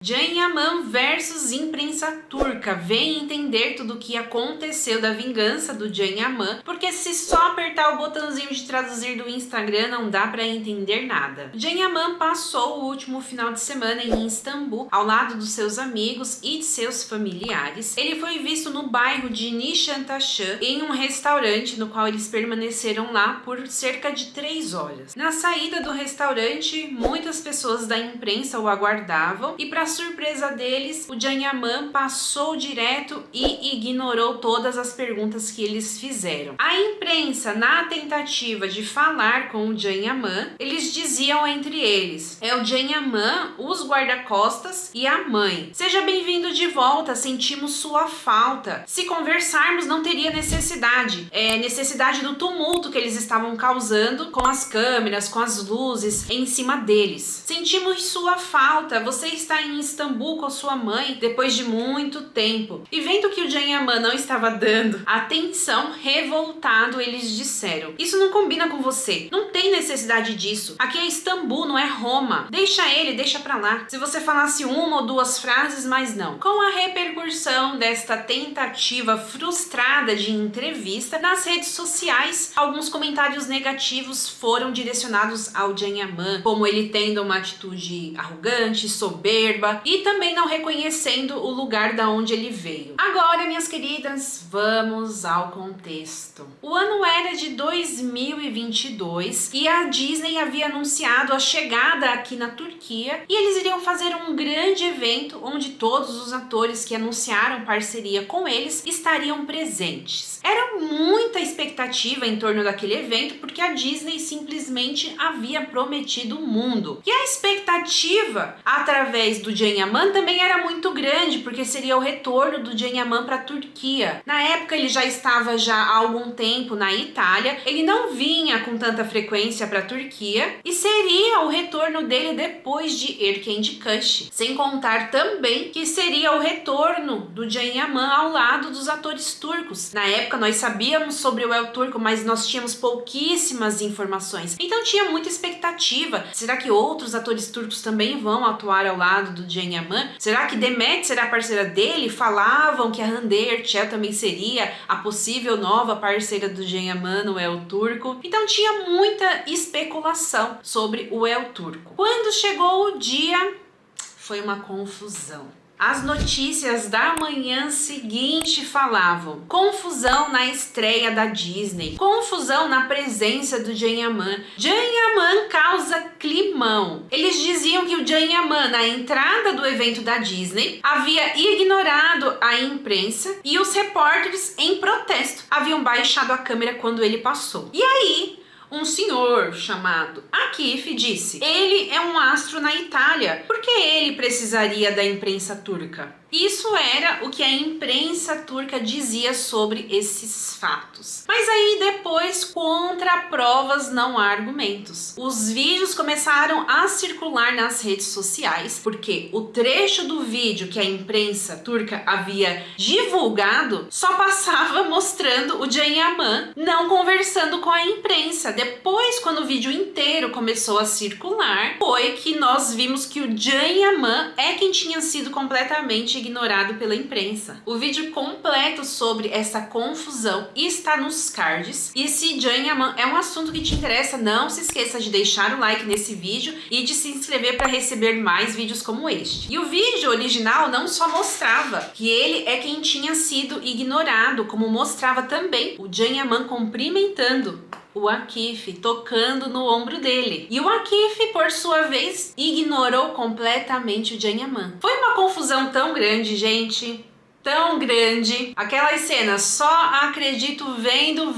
Can Yaman versus imprensa turca. Vem entender tudo o que aconteceu da vingança do Can Yaman, porque se só apertar o botãozinho de traduzir do Instagram não dá pra entender nada. Can Yaman passou o último final de semana em Istambul, ao lado dos seus amigos e de seus familiares. Ele foi visto no bairro de Nişantaşı, em um restaurante no qual eles permaneceram lá por cerca de 3 horas. Na saída do restaurante, muitas pessoas da imprensa o aguardavam e, para surpresa deles, o Can Yaman passou direto e ignorou todas as perguntas que eles fizeram. A imprensa, na tentativa de falar com o Can Yaman, eles diziam entre eles: é o Can Yaman, os guarda-costas e a mãe. Seja bem-vindo de volta, sentimos sua falta. Se conversarmos não teria necessidade. Necessidade do tumulto que eles estavam causando com as câmeras, com as luzes em cima deles. Sentimos sua falta, você está em Istambul com sua mãe depois de muito tempo. E vendo que o Can Yaman não estava dando atenção, revoltado, eles disseram: isso não combina com você, não tem necessidade disso. Aqui é Istambul, não é Roma. Deixa ele, deixa pra lá. Se você falasse uma ou duas frases, mas não. Com a repercussão desta tentativa frustrada de entrevista nas redes sociais, alguns comentários negativos foram direcionados ao Can Yaman, como ele tendo uma atitude arrogante, soberba e também não reconhecendo o lugar da onde ele veio. Agora, minhas queridas, vamos ao contexto. O ano era de 2022 e a Disney havia anunciado a chegada aqui na Turquia e eles iriam fazer um grande evento onde todos os atores que anunciaram parceria com eles estariam presentes. Era muita expectativa em torno daquele evento porque a Disney simplesmente havia prometido o mundo. E a expectativa através do Can Yaman também era muito grande, porque seria o retorno do Can Yaman para a Turquia. Na época ele já estava há algum tempo na Itália, ele não vinha com tanta frequência para a Turquia e seria o retorno dele depois de Erkenci Kuş. Sem contar também que seria o retorno do Can Yaman ao lado dos atores turcos. Na época nós sabíamos sobre o El Turco, mas nós tínhamos pouquíssimas informações. Então tinha muita expectativa. Será que outros atores turcos também vão atuar ao lado do Can Yaman? Será que Demet será parceira dele? Falavam que a Hande Erçel também seria a possível nova parceira do Can Yaman no El Turco. Então tinha muita especulação sobre o El Turco. Quando chegou o dia, foi uma confusão. As notícias da manhã seguinte falavam: confusão na estreia da Disney, confusão na presença do Can Yaman. Can Yaman causa climão. Eles diziam que o Can Yaman, na entrada do evento da Disney, havia ignorado a imprensa e os repórteres, em protesto, haviam baixado a câmera quando ele passou. E aí, um senhor chamado Akif disse: ele é um astro na Itália, por que ele precisaria da imprensa turca? Isso era o que a imprensa turca dizia sobre esses fatos. Mas aí depois, contra provas não há argumentos. Os vídeos começaram a circular nas redes sociais, porque o trecho do vídeo que a imprensa turca havia divulgado só passava mostrando o Can Yaman não conversando com a imprensa. Depois, quando o vídeo inteiro começou a circular, foi que nós vimos que o Can Yaman é quem tinha sido completamente ignorado pela imprensa. O vídeo completo sobre essa confusão está nos cards. E se Can Yaman é um assunto que te interessa, não se esqueça de deixar o like nesse vídeo e de se inscrever para receber mais vídeos como este. E o vídeo original não só mostrava que ele é quem tinha sido ignorado, como mostrava também o Can Yaman cumprimentando o Akif, tocando no ombro dele. E o Akif, por sua vez, ignorou completamente o Can Yaman. Foi uma confusão tão grande, gente, tão grande. Aquelas cenas, só acredito vendo,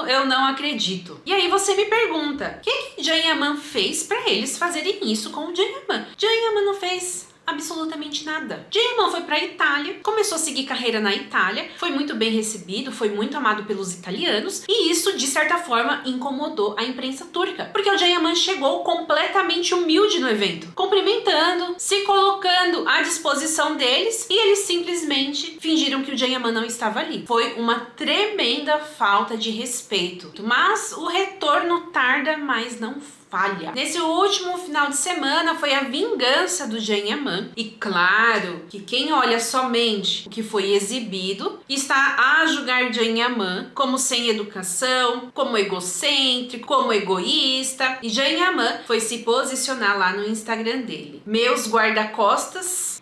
eu não acredito. E aí você me pergunta, o que Can Yaman fez para eles fazerem isso com o Can Yaman? Can Yaman não fez absolutamente nada. Can Yaman foi para a Itália, começou a seguir carreira na Itália, foi muito bem recebido, foi muito amado pelos italianos e isso, de certa forma, incomodou a imprensa turca, porque o Can Yaman chegou completamente humilde no evento, cumprimentando, se colocando à disposição deles e eles simplesmente fingiram que o Can Yaman não estava ali. Foi uma tremenda falta de respeito, mas o retorno tarda, mas não falha. Nesse último final de semana foi a vingança do Jean Yaman. E claro que quem olha somente o que foi exibido está a julgar Jean Yaman como sem educação, como egocêntrico, como egoísta. E Jean Yaman foi se posicionar lá no Instagram dele. Meus guarda-costas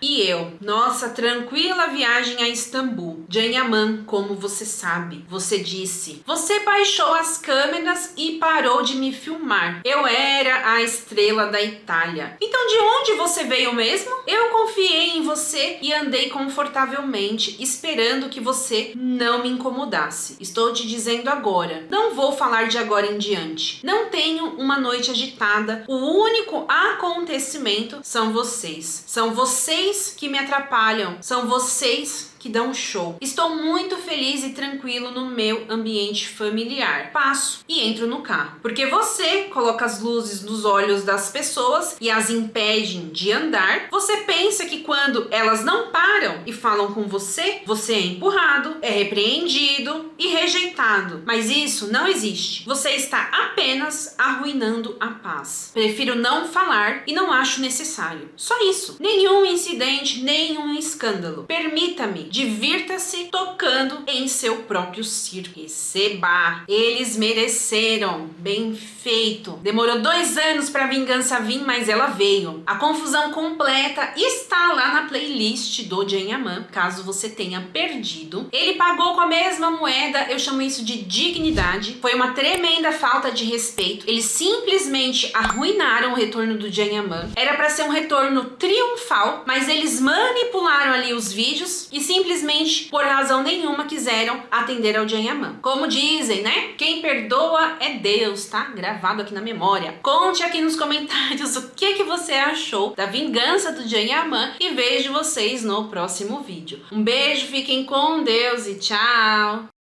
e eu, nossa tranquila viagem a Istambul. Jean Yaman, como você sabe, você disse, você baixou as câmeras e parou de me filmar. Eu era a estrela da Itália. Então de onde você veio mesmo? Eu confiei em você e andei confortavelmente, esperando que você não me incomodasse. Estou te dizendo agora, não vou falar de agora em diante. Não tenho uma noite agitada. O único acontecimento são vocês. São vocês que me atrapalham, são vocês que dão show. Estou muito feliz e tranquilo no meu ambiente familiar. Passo e entro no carro. Porque você coloca as luzes nos olhos das pessoas e as impedem de andar. Você pensa que quando elas não param e falam com você, você é empurrado, é repreendido e rejeitado. Mas isso não existe. Você está apenas arruinando a paz. Prefiro não falar e não acho necessário. Só isso. Nenhum incidente, nenhum escândalo. Permita-me. Divirta-se tocando em seu próprio circo. Receba! Eles mereceram. Bem feito. Demorou 2 anos para a vingança vir, mas ela veio. A confusão completa está lá na playlist do Jean Yaman, caso você tenha perdido. Ele pagou com a mesma moeda, eu chamo isso de dignidade. Foi uma tremenda falta de respeito. Eles simplesmente arruinaram o retorno do Jean Yaman. Era para ser um retorno triunfal, mas eles manipularam ali os vídeos e simplesmente, por razão nenhuma, quiseram atender ao Jean Yaman. Como dizem, né? Quem perdoa é Deus, tá? Gravado aqui na memória. Conte aqui nos comentários o que você achou da vingança do Jean Yaman e vejo vocês no próximo vídeo. Um beijo, fiquem com Deus e tchau!